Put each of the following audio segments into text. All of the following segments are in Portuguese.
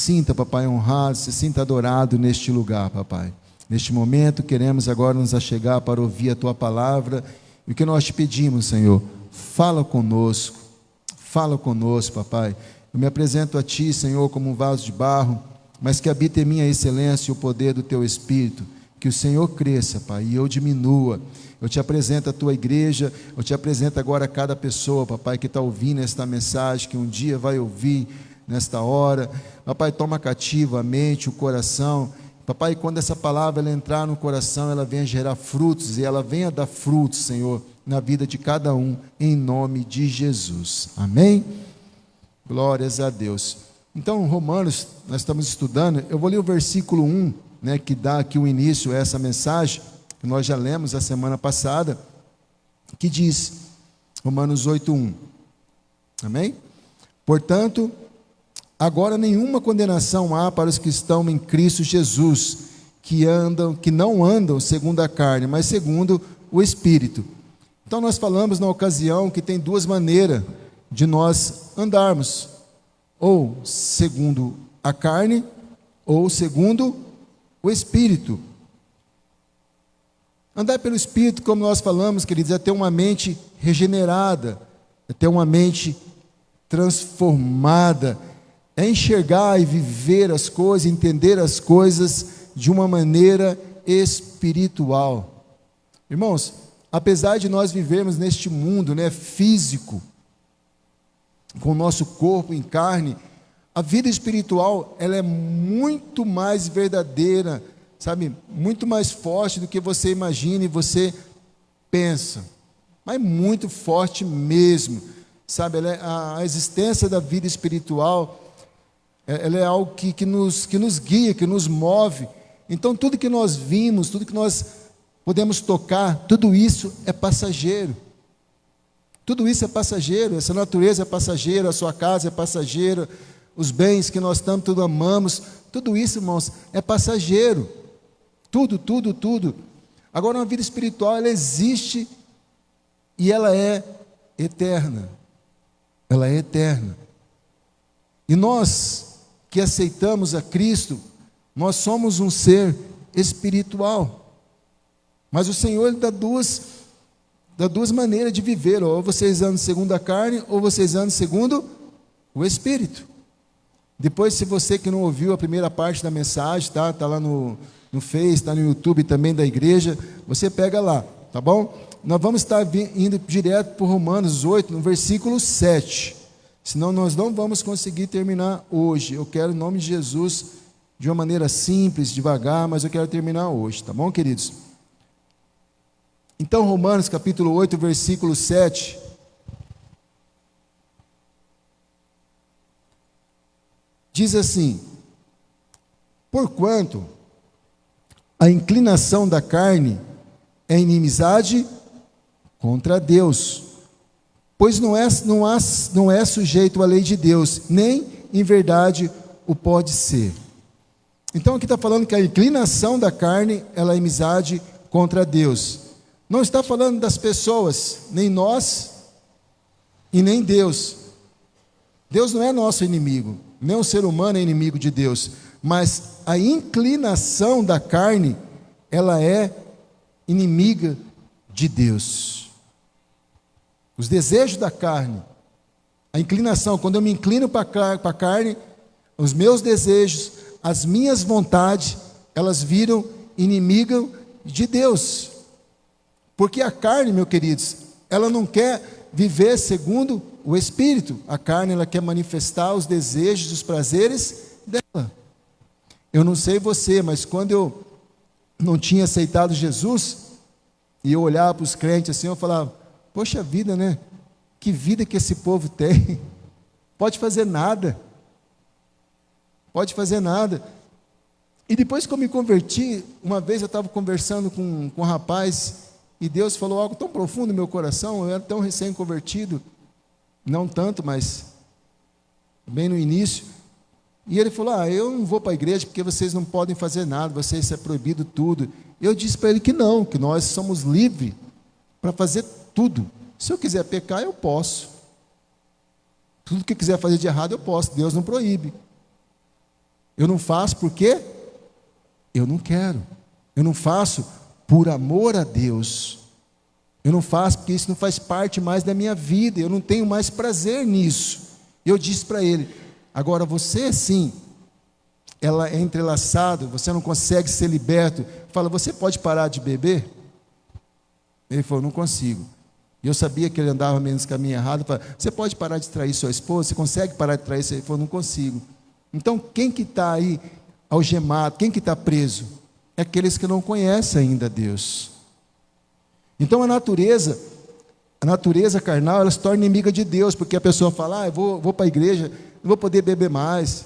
sinta, papai, honrado, se sinta adorado neste lugar, papai. Neste momento, queremos agora nos achegar para ouvir a tua palavra. E o que nós te pedimos, Senhor, fala conosco, papai. Eu me apresento a ti, Senhor, como um vaso de barro, mas que habite em mim a excelência e o poder do teu Espírito. Que o Senhor cresça, Pai, e eu diminua. Eu te apresento a tua igreja, eu te apresento agora a cada pessoa, papai, que está ouvindo esta mensagem, que um dia vai ouvir nesta hora. Papai, toma cativa a mente, o coração. Papai, quando essa palavra ela entrar no coração, ela venha gerar frutos, e ela venha dar frutos, Senhor, na vida de cada um, em nome de Jesus. Amém? Glórias a Deus. Então, Romanos, nós estamos estudando, eu vou ler o versículo 1, que dá aqui o início a essa mensagem, que nós já lemos a semana passada, que diz, Romanos 8:1, amém? Portanto, agora nenhuma condenação há para os que estão em Cristo Jesus, que não andam segundo a carne, mas segundo o Espírito. Então nós falamos na ocasião que tem duas maneiras de nós andarmos, ou segundo a carne, ou segundo o Espírito. Andar pelo Espírito, como nós falamos, queridos, é ter uma mente regenerada, é ter uma mente transformada, é enxergar e viver as coisas, entender as coisas de uma maneira espiritual. Irmãos, apesar de nós vivermos neste mundo, físico, com o nosso corpo em carne, a vida espiritual, ela é muito mais verdadeira, sabe, muito mais forte do que você imagina e você pensa, mas muito forte mesmo, sabe, a existência da vida espiritual, ela é algo que nos guia, que nos move. Então tudo que nós vimos, tudo que nós podemos tocar, tudo isso é passageiro. Tudo isso é passageiro, essa natureza é passageira, a sua casa é passageira, os bens que nós tanto amamos, tudo isso, irmãos, é passageiro. Tudo. Agora, uma vida espiritual, ela existe e ela é eterna. Ela é eterna. E nós que aceitamos a Cristo, nós somos um ser espiritual. Mas o Senhor, Ele dá duas maneiras de viver, ou vocês andam segundo a carne, ou vocês andam segundo o Espírito. Depois, se você que não ouviu a primeira parte da mensagem, tá lá no Face, está no YouTube também da igreja, você pega lá, tá bom? Nós vamos estar indo direto para Romanos 8, no versículo 7, senão nós não vamos conseguir terminar hoje. Eu quero, em nome de Jesus, de uma maneira simples, devagar, mas eu quero terminar hoje, tá bom, queridos? Então, Romanos capítulo 8, versículo 7, diz assim: porquanto a inclinação da carne é inimizade contra Deus, pois não é sujeito à lei de Deus, nem em verdade o pode ser. Então aqui está falando que a inclinação da carne, ela é inimizade contra Deus. Não está falando das pessoas, nem nós e nem Deus. Deus não é nosso inimigo, nem o ser humano é inimigo de Deus, mas a inclinação da carne, ela é inimiga de Deus. Os desejos da carne, a inclinação, quando eu me inclino para a carne, os meus desejos, as minhas vontades, elas viram inimigo de Deus. Porque a carne, meus queridos, ela não quer viver segundo o Espírito. A carne, ela quer manifestar os desejos, os prazeres dela. Eu não sei você, mas quando eu não tinha aceitado Jesus, e eu olhava para os crentes assim, eu falava, poxa vida, né? Que vida que esse povo tem. Pode fazer nada. Pode fazer nada. E depois que eu me converti, uma vez eu estava conversando com um rapaz, e Deus falou algo tão profundo no meu coração, eu era tão recém-convertido, não tanto, mas bem no início, e ele falou, eu não vou para a igreja porque vocês não podem fazer nada, vocês é proibido tudo. Eu disse para ele que não, que nós somos livres para fazer tudo. Se eu quiser pecar, eu posso. Tudo que eu quiser fazer de errado, eu posso, Deus não proíbe. Eu não faço porque eu não quero. Eu não faço por amor a Deus. Eu não faço porque isso não faz parte mais da minha vida. Eu não tenho mais prazer nisso. Eu disse para ele: agora você sim, ela é entrelaçado, você não consegue ser liberto. Fala: você pode parar de beber? Ele falou: não consigo. E eu sabia que ele andava menos caminho errado. Falei: você pode parar de trair sua esposa? Você consegue parar de trair? Ele falou: não consigo. Então quem que está aí algemado, quem que está preso? É aqueles que não conhecem ainda Deus. Então a natureza carnal, ela se torna inimiga de Deus, porque a pessoa fala: eu vou para a igreja, não vou poder beber mais.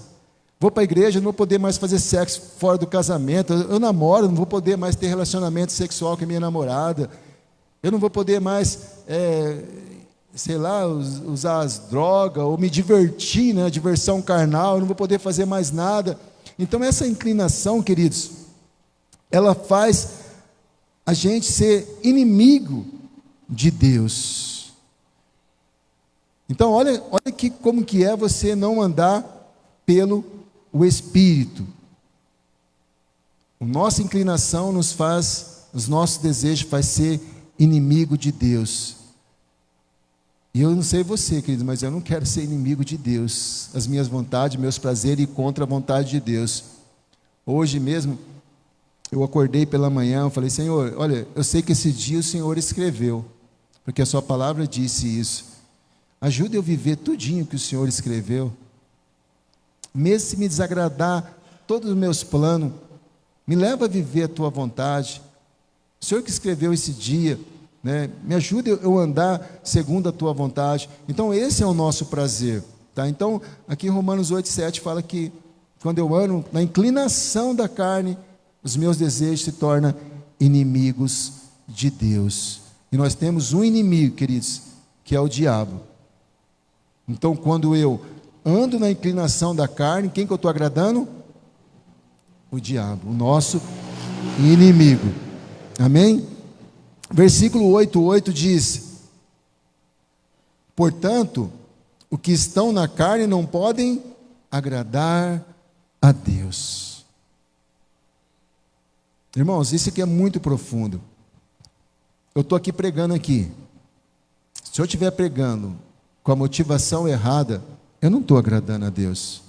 Vou para a igreja, não vou poder mais fazer sexo fora do casamento. Eu namoro, não vou poder mais ter relacionamento sexual com a minha namorada. Eu não vou poder mais, usar as drogas, ou me divertir, né? Diversão carnal, eu não vou poder fazer mais nada. Então essa inclinação, queridos, ela faz a gente ser inimigo de Deus. Então olha aqui como que é você não andar pelo o Espírito. A nossa inclinação nos faz, os nossos desejos faz ser inimigo de Deus. E eu não sei você, querido, mas eu não quero ser inimigo de Deus. As minhas vontades, meus prazeres, ir contra a vontade de Deus. Hoje mesmo, eu acordei pela manhã, eu falei: Senhor, olha, eu sei que esse dia o Senhor escreveu, porque a sua palavra disse isso. Ajuda eu a viver tudinho que o Senhor escreveu. Mesmo se me desagradar todos os meus planos, me leva a viver a tua vontade. O Senhor que escreveu esse dia, né? Me ajuda eu a andar segundo a tua vontade. Então esse é o nosso prazer, tá? Então aqui em Romanos 8:7 fala que quando eu ando na inclinação da carne, os meus desejos se tornam inimigos de Deus. E nós temos um inimigo, queridos, que é o diabo. Então quando eu ando na inclinação da carne, quem que eu estou agradando? O diabo, o nosso inimigo. Amém? Versículo 8:8 diz: portanto, os que estão na carne não podem agradar a Deus. Irmãos, isso aqui é muito profundo. Eu estou aqui pregando aqui. Se eu estiver pregando com a motivação errada, eu não estou agradando a Deus.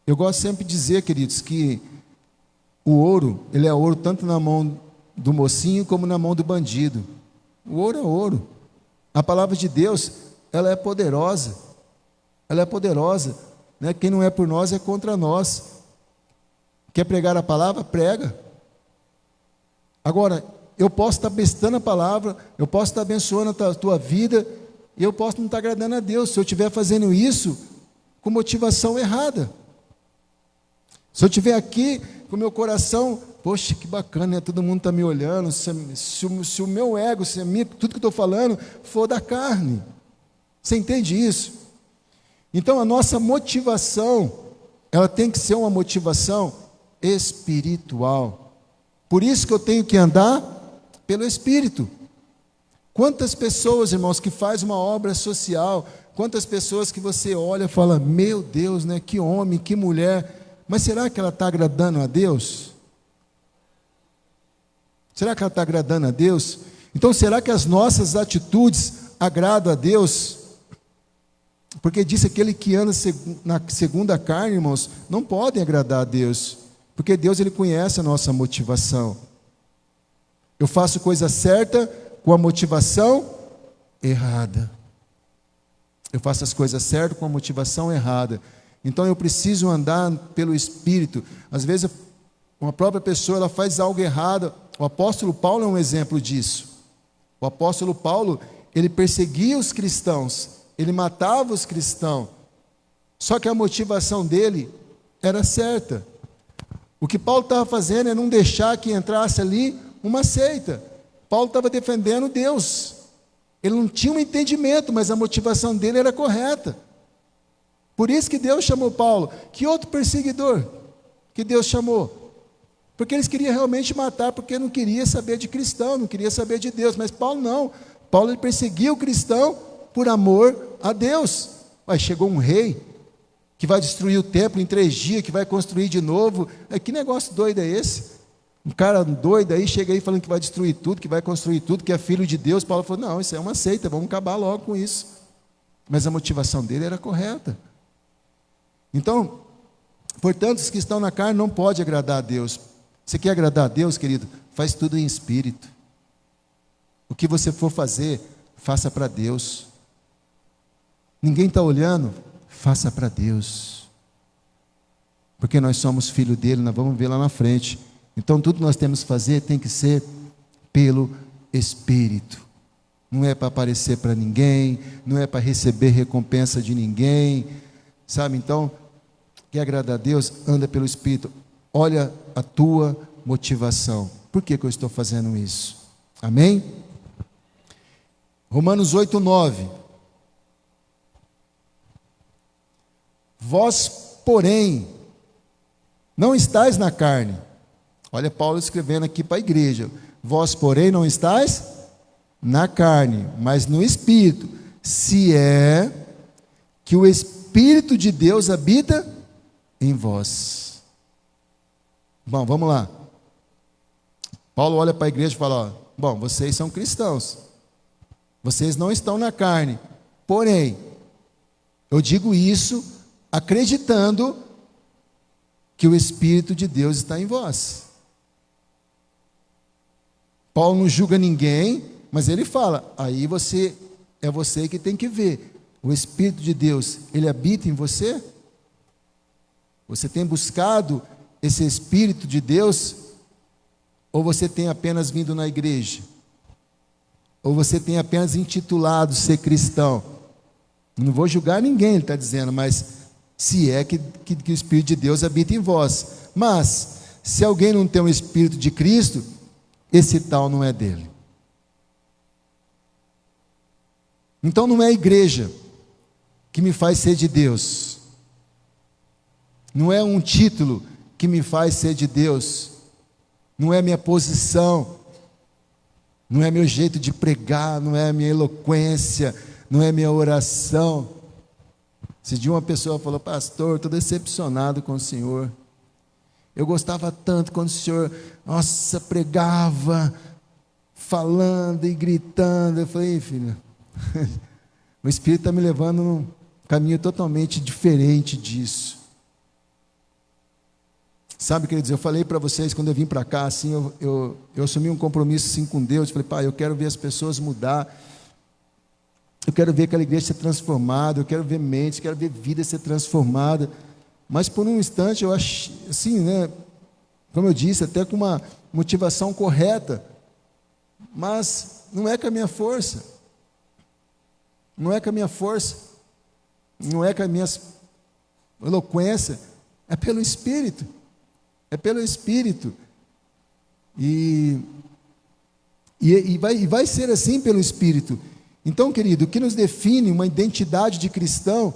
Eu gosto sempre de dizer, queridos, que o ouro, ele é ouro tanto na mão do mocinho como na mão do bandido. O ouro é ouro. A palavra de Deus, ela é poderosa. Ela é poderosa, né? Quem não é por nós é contra nós. Quer pregar a palavra? Prega. Agora, eu posso estar bestando a palavra, eu posso estar abençoando a tua vida, e eu posso não estar agradando a Deus, se eu estiver fazendo isso com motivação errada. Se eu estiver aqui com o meu coração, poxa, que bacana, né? Todo mundo está me olhando, se o meu ego, tudo que eu estou falando for da carne. Você entende isso? Então a nossa motivação, ela tem que ser uma motivação espiritual. Por isso que eu tenho que andar pelo Espírito. Quantas pessoas, irmãos, que faz uma obra social, quantas pessoas que você olha e fala: meu Deus, né? Que homem, que mulher, mas será que ela está agradando a Deus? Será que ela está agradando a Deus? Então será que as nossas atitudes agradam a Deus? Porque disse: aquele que anda na segunda carne, irmãos, não podem agradar a Deus, porque Deus, ele conhece a nossa motivação. Eu faço coisa certa com a motivação errada. Eu faço as coisas certas com a motivação errada. Então eu preciso andar pelo Espírito. Às vezes uma própria pessoa, ela faz algo errado. O apóstolo Paulo é um exemplo disso. O apóstolo Paulo, ele perseguia os cristãos, ele matava os cristãos. Só que a motivação dele era certa. O que Paulo estava fazendo é não deixar que entrasse ali uma seita. Paulo estava defendendo Deus. Ele não tinha um entendimento, mas a motivação dele era correta. Por isso que Deus chamou Paulo. Que outro perseguidor que Deus chamou? Porque eles queriam realmente matar, porque não queria saber de cristão, não queria saber de Deus. Mas Paulo não. Paulo, ele perseguia o cristão por amor a Deus. Mas chegou um rei que vai destruir o templo em 3 dias, que vai construir de novo. Que negócio doido é esse? Um cara doido aí chega aí falando que vai destruir tudo, que vai construir tudo, que é filho de Deus. Paulo falou, não, isso é uma seita, vamos acabar logo com isso. Mas a motivação dele era correta. Então, portanto, os que estão na carne não podem agradar a Deus. Você quer agradar a Deus, querido? Faz tudo em espírito. O que você for fazer, faça para Deus. Ninguém está olhando, faça para Deus. Porque nós somos filho dele, nós vamos ver lá na frente. Então tudo que nós temos que fazer tem que ser pelo Espírito. Não é para aparecer para ninguém, não é para receber recompensa de ninguém, sabe? Então, quer agradar a Deus? Anda pelo Espírito. Olha a tua motivação. Por que eu estou fazendo isso? Amém? Romanos 8:9. Vós, porém, não estáis na carne. Olha Paulo escrevendo aqui para a igreja. Vós, porém, não estáis na carne, mas no Espírito, se é que o Espírito de Deus habita em vós. Bom, vamos lá. Paulo olha para a igreja e fala, bom, vocês são cristãos. Vocês não estão na carne. Porém, eu digo isso acreditando que o Espírito de Deus está em vós. Paulo não julga ninguém, mas ele fala, aí é você que tem que ver. O Espírito de Deus, ele habita em você? Você tem buscado esse Espírito de Deus? Ou você tem apenas vindo na igreja? Ou você tem apenas intitulado ser cristão? Não vou julgar ninguém, ele está dizendo, mas se é que o Espírito de Deus habita em vós. Mas, se alguém não tem o Espírito de Cristo, esse tal não é dele. Então não é a igreja que me faz ser de Deus. Não é um título que me faz ser de Deus. Não é minha posição. Não é meu jeito de pregar, não é minha eloquência, não é minha oração. Esse dia uma pessoa falou, pastor, estou decepcionado com o senhor. Eu gostava tanto quando o senhor, nossa, pregava, falando e gritando. Eu falei, filho, o Espírito está me levando num caminho totalmente diferente disso. Sabe, queridos, eu falei para vocês, quando eu vim para cá, assim, eu assumi um compromisso assim, com Deus. Falei, pai, eu quero ver as pessoas mudar. Eu quero ver aquela igreja ser transformada, eu quero ver mentes, quero ver vida ser transformada. Mas por um instante eu acho, assim, né, como eu disse, até com uma motivação correta, mas não é com a minha força, não é com a minha força, não é com a minha eloquência, é pelo Espírito, e vai ser assim pelo Espírito. Então, querido, o que nos define uma identidade de cristão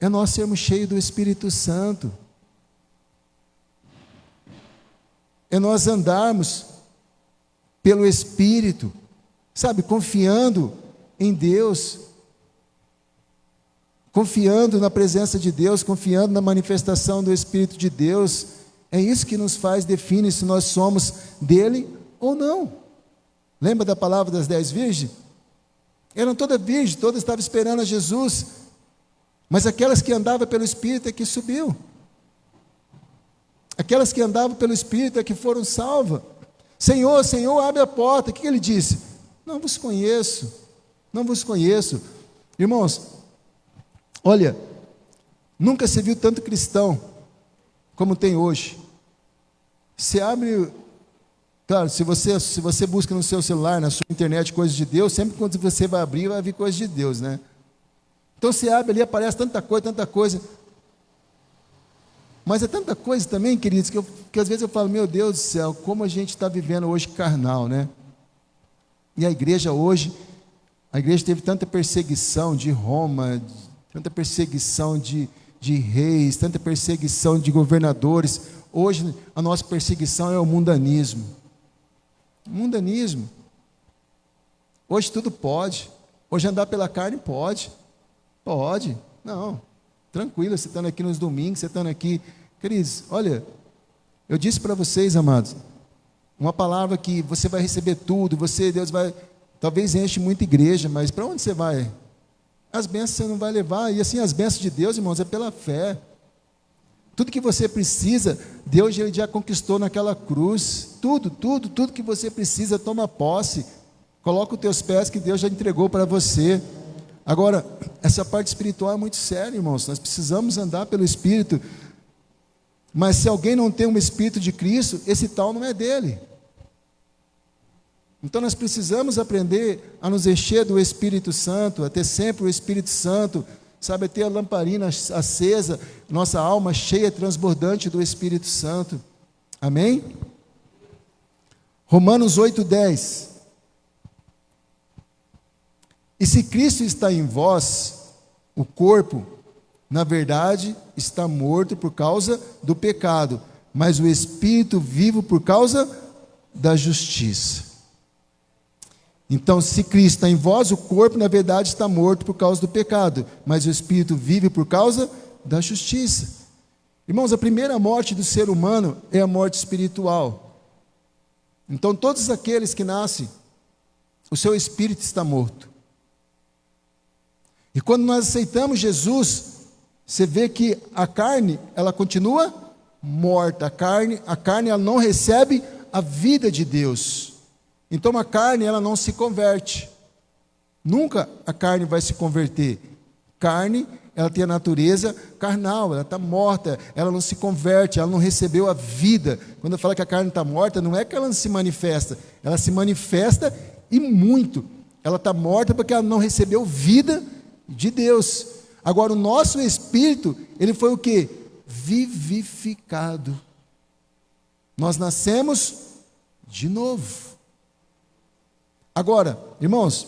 é nós sermos cheios do Espírito Santo. É nós andarmos pelo Espírito, sabe, confiando em Deus, confiando na presença de Deus, confiando na manifestação do Espírito de Deus. É isso que nos faz, define se nós somos dele ou não. Lembra da palavra das 10 virgens? Eram todas virgens, todas estavam esperando a Jesus. Mas aquelas que andavam pelo Espírito é que subiu. Aquelas que andavam pelo Espírito é que foram salvas. Senhor, Senhor, abre a porta. O que ele disse? Não vos conheço, não vos conheço. Irmãos, olha, nunca se viu tanto cristão como tem hoje. Você abre, claro, se você busca no seu celular, na sua internet, coisas de Deus, sempre quando você vai abrir, vai vir coisas de Deus, né? Então você abre ali, aparece tanta coisa. Mas é tanta coisa também, queridos, que às vezes eu falo, meu Deus do céu, como a gente está vivendo hoje carnal, né? E a igreja teve tanta perseguição de Roma, tanta perseguição de reis, tanta perseguição de governadores. Hoje a nossa perseguição é o mundanismo. Mundanismo. Hoje tudo pode. Hoje andar pela carne pode. Pode. Não. Tranquilo, você estando aqui nos domingos, você estando aqui. Queridos, olha, eu disse para vocês, amados, uma palavra que você vai receber tudo, Deus vai, talvez enche muita igreja, mas para onde você vai? As bênçãos você não vai levar, e assim, as bênçãos de Deus, irmãos, é pela fé. Tudo que você precisa, Deus ele já conquistou naquela cruz. Tudo que você precisa, toma posse. Coloca os teus pés que Deus já entregou para você. Agora, essa parte espiritual é muito séria, irmãos. Nós precisamos andar pelo Espírito. Mas se alguém não tem um Espírito de Cristo, esse tal não é dele. Então nós precisamos aprender a nos encher do Espírito Santo, a ter sempre o Espírito Santo, sabe, a ter a lamparina acesa, nossa alma cheia, transbordante do Espírito Santo. Amém? Romanos 8:10. E se Cristo está em vós, o corpo, na verdade, está morto por causa do pecado, mas o Espírito vivo por causa da justiça. Então, se Cristo está em vós, o corpo, na verdade, está morto por causa do pecado, mas o Espírito vive por causa da justiça. Irmãos, a primeira morte do ser humano é a morte espiritual. Então, todos aqueles que nascem, o seu espírito está morto. E quando nós aceitamos Jesus, você vê que a carne, ela continua morta. A carne ela não recebe a vida de Deus. Então a carne, ela não se converte. Nunca a carne vai se converter. Carne, ela tem a natureza carnal, ela está morta, ela não se converte, ela não recebeu a vida. Quando eu falo que a carne está morta, não é que ela não se manifesta, ela se manifesta e muito. Ela está morta porque ela não recebeu vida de Deus. Agora o nosso espírito, ele foi o quê? Vivificado. Nós nascemos de novo. Agora, irmãos,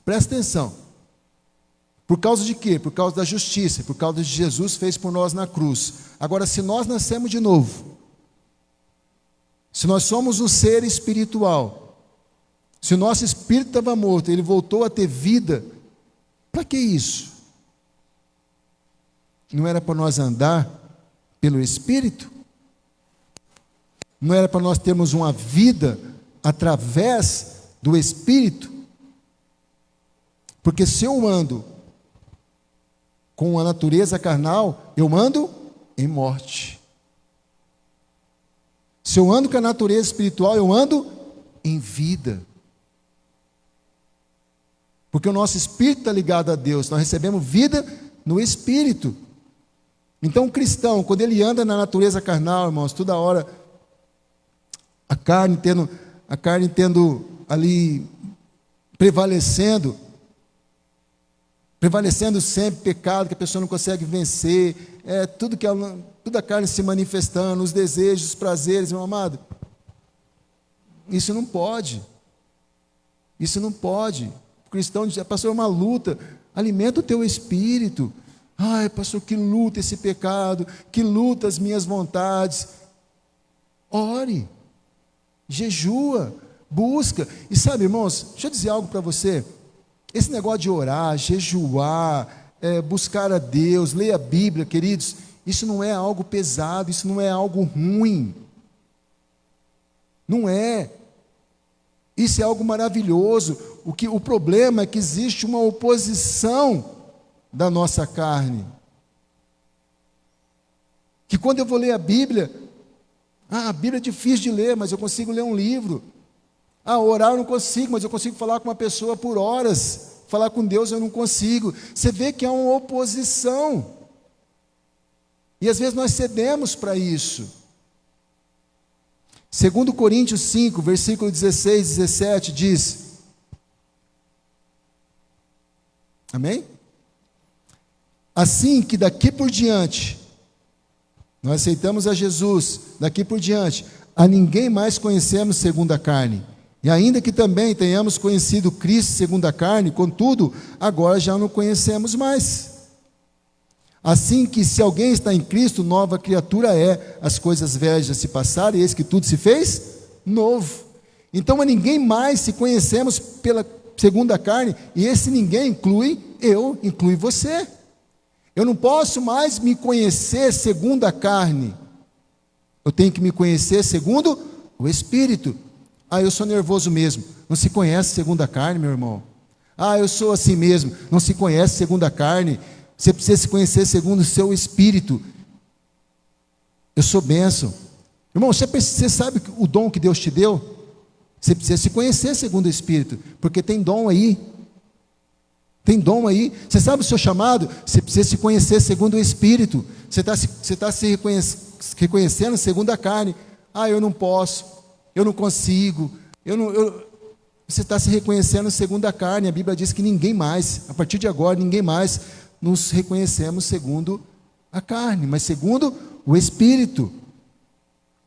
presta atenção. Por causa de quê? Por causa da justiça, por causa de Jesus fez por nós na cruz. Agora, se nós nascemos de novo, se nós somos um ser espiritual, se o nosso espírito estava morto, ele voltou a ter vida, para que isso? Não era para nós andar pelo Espírito? Não era para nós termos uma vida através do Espírito? Porque se eu ando com a natureza carnal, eu ando em morte. Se eu ando com a natureza espiritual, eu ando em vida. Porque o nosso espírito está ligado a Deus, nós recebemos vida no Espírito. Então o cristão, quando ele anda na natureza carnal, irmãos, toda hora, a carne tendo ali prevalecendo sempre pecado que a pessoa não consegue vencer, toda a carne se manifestando, os desejos, os prazeres, meu amado, isso não pode. O cristão diz, pastor, é uma luta, alimenta o teu espírito. Ai, pastor, que luta esse pecado, que luta as minhas vontades. Ore, jejua, busca. E sabe, irmãos, deixa eu dizer algo para você. Esse negócio de orar, jejuar, buscar a Deus, ler a Bíblia, queridos, isso não é algo pesado, isso não é algo ruim. Não é. Isso é algo maravilhoso. O problema é que existe uma oposição da nossa carne. Que quando eu vou ler a Bíblia é difícil de ler, mas eu consigo ler um livro. Orar eu não consigo, mas eu consigo falar com uma pessoa por horas. Falar com Deus eu não consigo. Você vê que há uma oposição. E às vezes nós cedemos para isso. 2 Coríntios 5, versículo 16, 17 diz. Amém? Assim que daqui por diante, nós aceitamos a Jesus, daqui por diante, a ninguém mais conhecemos segundo a carne. E ainda que também tenhamos conhecido Cristo segundo a carne, contudo, agora já não conhecemos mais. Assim que se alguém está em Cristo, nova criatura é, as coisas velhas já se passaram, e eis que tudo se fez novo. Então a ninguém mais se conhecemos segundo a carne, e esse ninguém inclui eu, inclui você. Eu não posso mais me conhecer segundo a carne. Eu tenho que me conhecer segundo o Espírito. Ah, eu sou nervoso mesmo. Não se conhece segundo a carne, meu irmão. Ah, eu sou assim mesmo. Não se conhece segundo a carne. Você precisa se conhecer segundo o seu Espírito. Eu sou bênção. Irmão, você sabe o dom que Deus te deu? Você precisa se conhecer segundo o Espírito. Porque tem dom aí. Tem dom aí. Você sabe o seu chamado? Você precisa se conhecer segundo o Espírito. Você está se reconhecendo segundo a carne. Ah, eu não posso. Eu não consigo. Você está se reconhecendo segundo a carne. A Bíblia diz que ninguém mais, a partir de agora, ninguém mais nos reconhecemos segundo a carne, mas segundo o Espírito.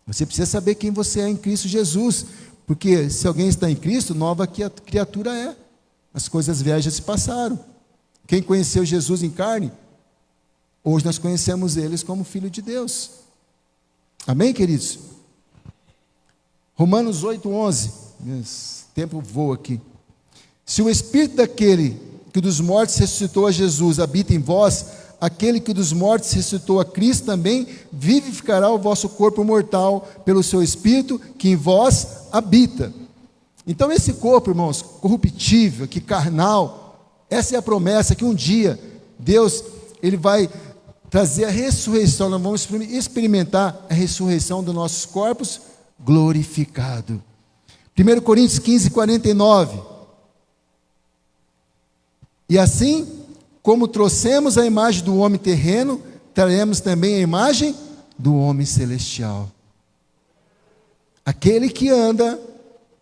Você precisa saber quem você é em Cristo Jesus. Porque se alguém está em Cristo, nova criatura é. As coisas velhas já se passaram. Quem conheceu Jesus em carne, hoje nós conhecemos eles como Filho de Deus. Amém, queridos? Romanos 8:11. O tempo voa aqui. Se o Espírito daquele que dos mortos ressuscitou a Jesus habita em vós, aquele que dos mortos ressuscitou a Cristo também vivificará o vosso corpo mortal pelo seu Espírito que em vós habita. Então esse corpo, irmãos, corruptível, que carnal, essa é a promessa que um dia Deus, Ele vai trazer a ressurreição. Nós vamos experimentar a ressurreição dos nossos corpos glorificado. 1 Coríntios 15:49. E assim, como trouxemos a imagem do homem terreno, traremos também a imagem do homem celestial. Aquele que anda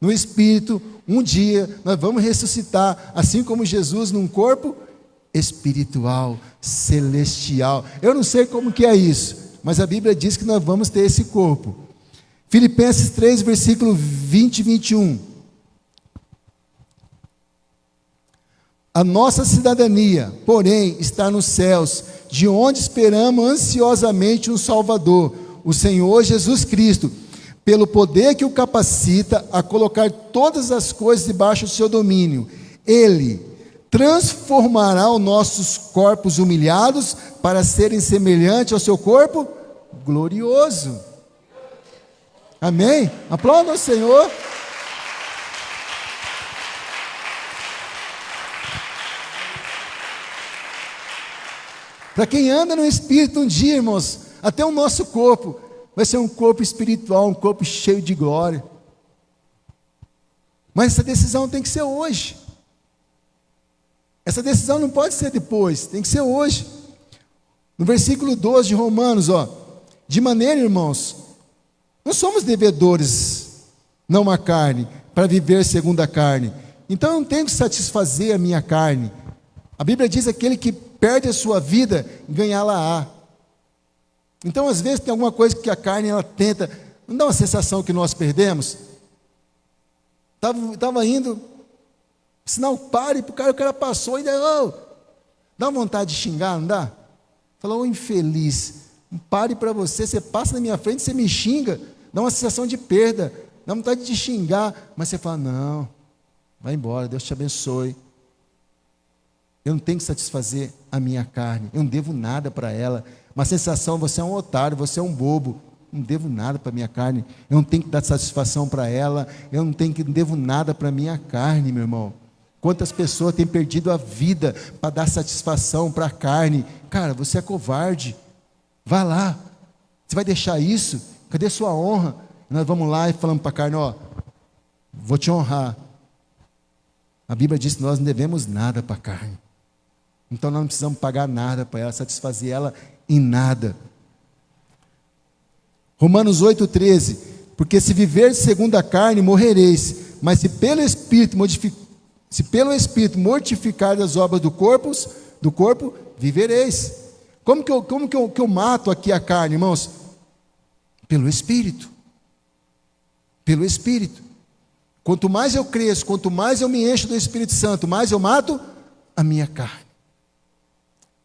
no Espírito, um dia nós vamos ressuscitar, assim como Jesus, num corpo espiritual, celestial. Eu não sei como que é isso, mas a Bíblia diz que nós vamos ter esse corpo. Filipenses 3, versículo 20 e 21. A nossa cidadania, porém, está nos céus, de onde esperamos ansiosamente um Salvador, o Senhor Jesus Cristo, pelo poder que o capacita a colocar todas as coisas debaixo do seu domínio. Ele transformará os nossos corpos humilhados para serem semelhantes ao seu corpo glorioso. Amém? Aplauda ao Senhor. Para quem anda no Espírito um dia, irmãos, até o nosso corpo vai ser um corpo espiritual, um corpo cheio de glória. Mas essa decisão tem que ser hoje. Essa decisão não pode ser depois, tem que ser hoje. No versículo 12 de Romanos, de maneira, irmãos, não somos devedores, não a carne, para viver segundo a carne. Então eu não tenho que satisfazer a minha carne. A Bíblia diz: aquele que perde a sua vida, ganhá-la-á. Então, às vezes, tem alguma coisa que a carne ela tenta. Não dá uma sensação que nós perdemos? Estava indo, sinal pare para o cara passou e dá uma vontade de xingar, não dá? Falou: infeliz, pare para você, você passa na minha frente, você me xinga, dá uma sensação de perda, dá vontade de xingar, mas você fala: não, vai embora, Deus te abençoe. Eu não tenho que satisfazer a minha carne, eu não devo nada para ela. Uma sensação: você é um otário, você é um bobo, não devo nada para a minha carne, eu não tenho que dar satisfação para ela, eu não devo nada para a minha carne, meu irmão. Quantas pessoas têm perdido a vida para dar satisfação para a carne? Cara, você é covarde, vá lá, você vai deixar isso? Cadê sua honra? Nós vamos lá e falamos para a carne: vou te honrar. A Bíblia diz que nós não devemos nada para a carne. Então nós não precisamos pagar nada para ela, satisfazer ela em nada. Romanos 8,13. Porque se viver segundo a carne, morrereis. Mas se pelo Espírito mortificar as obras do corpo, vivereis. Como que eu mato aqui a carne, irmãos? Pelo Espírito. Pelo Espírito. Quanto mais eu cresço, quanto mais eu me encho do Espírito Santo, mais eu mato a minha carne.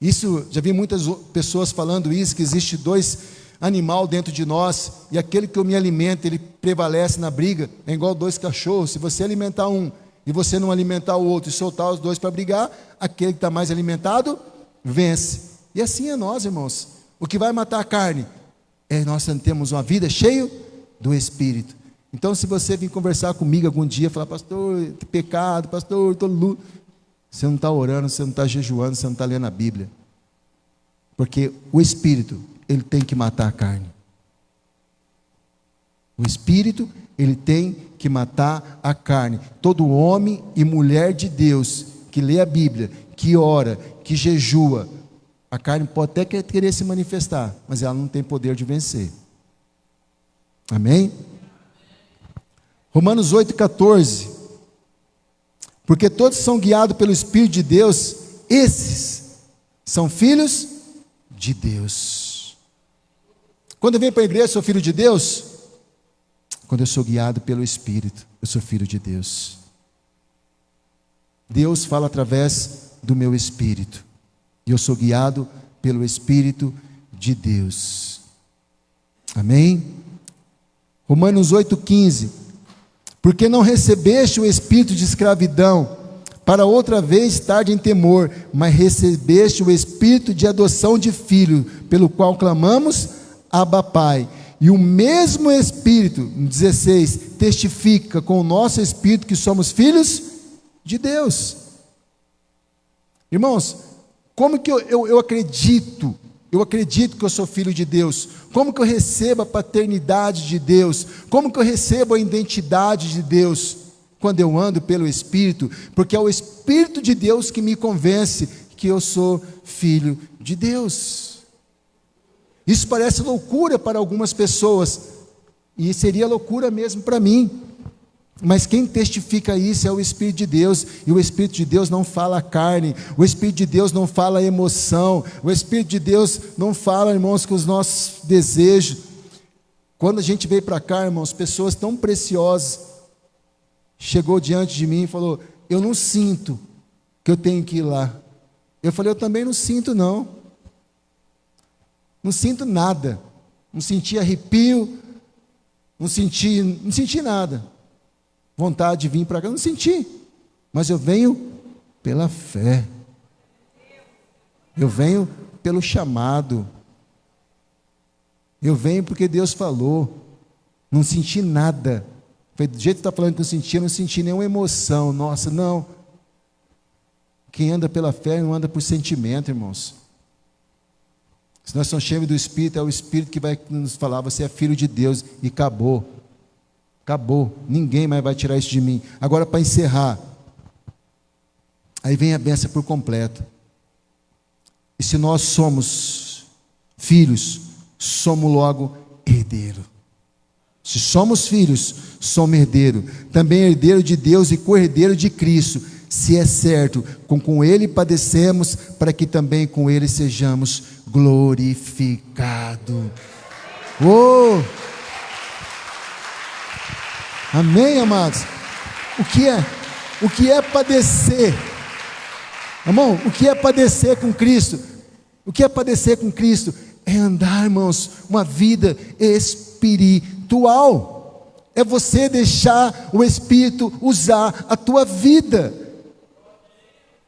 Isso, já vi muitas pessoas falando isso, que existe 2 animais dentro de nós, e aquele que eu me alimento, ele prevalece na briga, é igual 2 cachorros. Se você alimentar um, e você não alimentar o outro, e soltar os 2 para brigar, aquele que está mais alimentado, vence. E assim é nós, irmãos. O que vai matar a carne é nós temos uma vida cheia do Espírito. Então, se você vir conversar comigo algum dia, falar, pastor, que pecado, pastor, estou luto. Você não está orando, você não está jejuando, você não está lendo a Bíblia. Porque o Espírito, ele tem que matar a carne. O Espírito, ele tem que matar a carne. Todo homem e mulher de Deus que lê a Bíblia, que ora, que jejua, a carne pode até querer se manifestar, mas ela não tem poder de vencer. Amém? Romanos 8,14. Porque todos são guiados pelo Espírito de Deus, esses são filhos de Deus. Quando eu venho para a igreja, eu sou filho de Deus? Quando eu sou guiado pelo Espírito, eu sou filho de Deus. Deus fala através do meu Espírito, e eu sou guiado pelo Espírito de Deus. Amém? Romanos 8,15. Porque não recebeste o espírito de escravidão, para outra vez estar em temor, mas recebeste o espírito de adoção de filho, pelo qual clamamos, Abba Pai. E o mesmo Espírito, 16, testifica com o nosso Espírito que somos filhos de Deus. Irmãos, como que eu acredito? Eu acredito que eu sou filho de Deus. Como que eu recebo a paternidade de Deus? Como que eu recebo a identidade de Deus? Quando eu ando pelo Espírito, porque é o Espírito de Deus que me convence que eu sou filho de Deus. Isso parece loucura para algumas pessoas, e seria loucura mesmo para mim, mas quem testifica isso é o Espírito de Deus, e o Espírito de Deus não fala carne, o Espírito de Deus não fala emoção, o Espírito de Deus não fala, irmãos, com os nossos desejos. Quando a gente veio para cá, irmãos, pessoas tão preciosas, chegou diante de mim e falou, eu não sinto que eu tenho que ir lá. Eu falei, eu também não sinto não. Não sinto nada, não senti arrepio, não senti nada, vontade de vir para cá, não senti, mas eu venho pela fé, eu venho pelo chamado, eu venho porque Deus falou, não senti nada, foi do jeito que está falando que eu não senti nenhuma emoção, nossa, não, quem anda pela fé não anda por sentimento, irmãos. Se nós somos cheios do Espírito, é o Espírito que vai nos falar, você é filho de Deus, e acabou, ninguém mais vai tirar isso de mim. Agora, para encerrar, aí vem a bênção por completo. E se nós somos filhos, somos logo herdeiro. Se somos filhos, somos herdeiro, também herdeiro de Deus e co-herdeiro de Cristo, se é certo, com Ele padecemos, para que também com Ele sejamos glorificados. Oh! Amém, amados? O que é padecer? Irmão, o que é padecer com Cristo? O que é padecer com Cristo? É andar, irmãos, uma vida espiritual. É você deixar o Espírito usar a tua vida.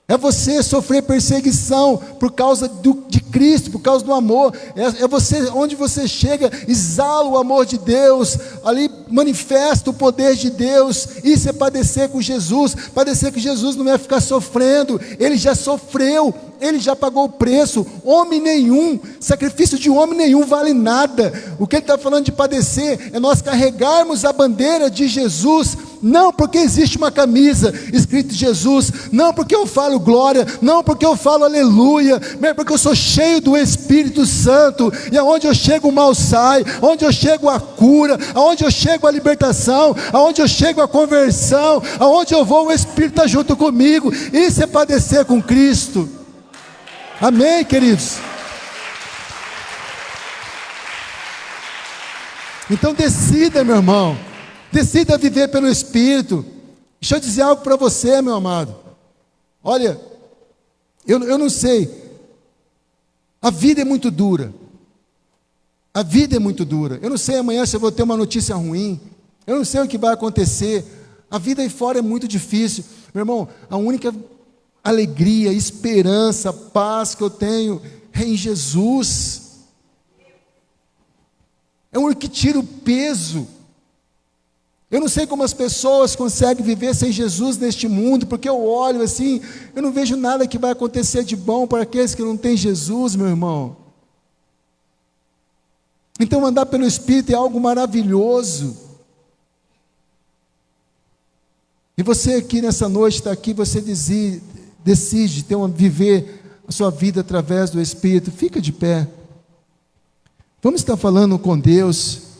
É você sofrer perseguição por causa de Cristo, por causa do amor. É você, onde você chega, exala o amor de Deus, ali manifesta o poder de Deus. Isso é padecer com Jesus. Padecer com Jesus não é ficar sofrendo, Ele já sofreu, Ele já pagou o preço. Homem nenhum, sacrifício de homem nenhum vale nada. O que Ele está falando de padecer é nós carregarmos a bandeira de Jesus, não porque existe uma camisa escrito Jesus, não porque eu falo glória, não porque eu falo aleluia, mas porque eu sou cheio do Espírito Santo, e aonde eu chego o mal sai, aonde eu chego a cura, aonde eu chego a libertação, aonde eu chego a conversão, aonde eu vou o Espírito está junto comigo. Isso é padecer com Cristo. Amém, queridos? Então decida, meu irmão, decida viver pelo Espírito. Deixa eu dizer algo para você, meu amado. Olha, eu não sei, a vida é muito dura, a vida é muito dura. Eu não sei amanhã se eu vou ter uma notícia ruim, eu não sei o que vai acontecer. A vida aí fora é muito difícil, meu irmão. A única alegria, esperança, paz que eu tenho é em Jesus. É um que tira o peso. Eu não sei como as pessoas conseguem viver sem Jesus neste mundo, porque eu olho assim, eu não vejo nada que vai acontecer de bom para aqueles que não têm Jesus, meu irmão. Então andar pelo Espírito é algo maravilhoso. E você aqui nessa noite, está aqui, você decide viver a sua vida através do Espírito. Fica de pé. Vamos estar falando com Deus.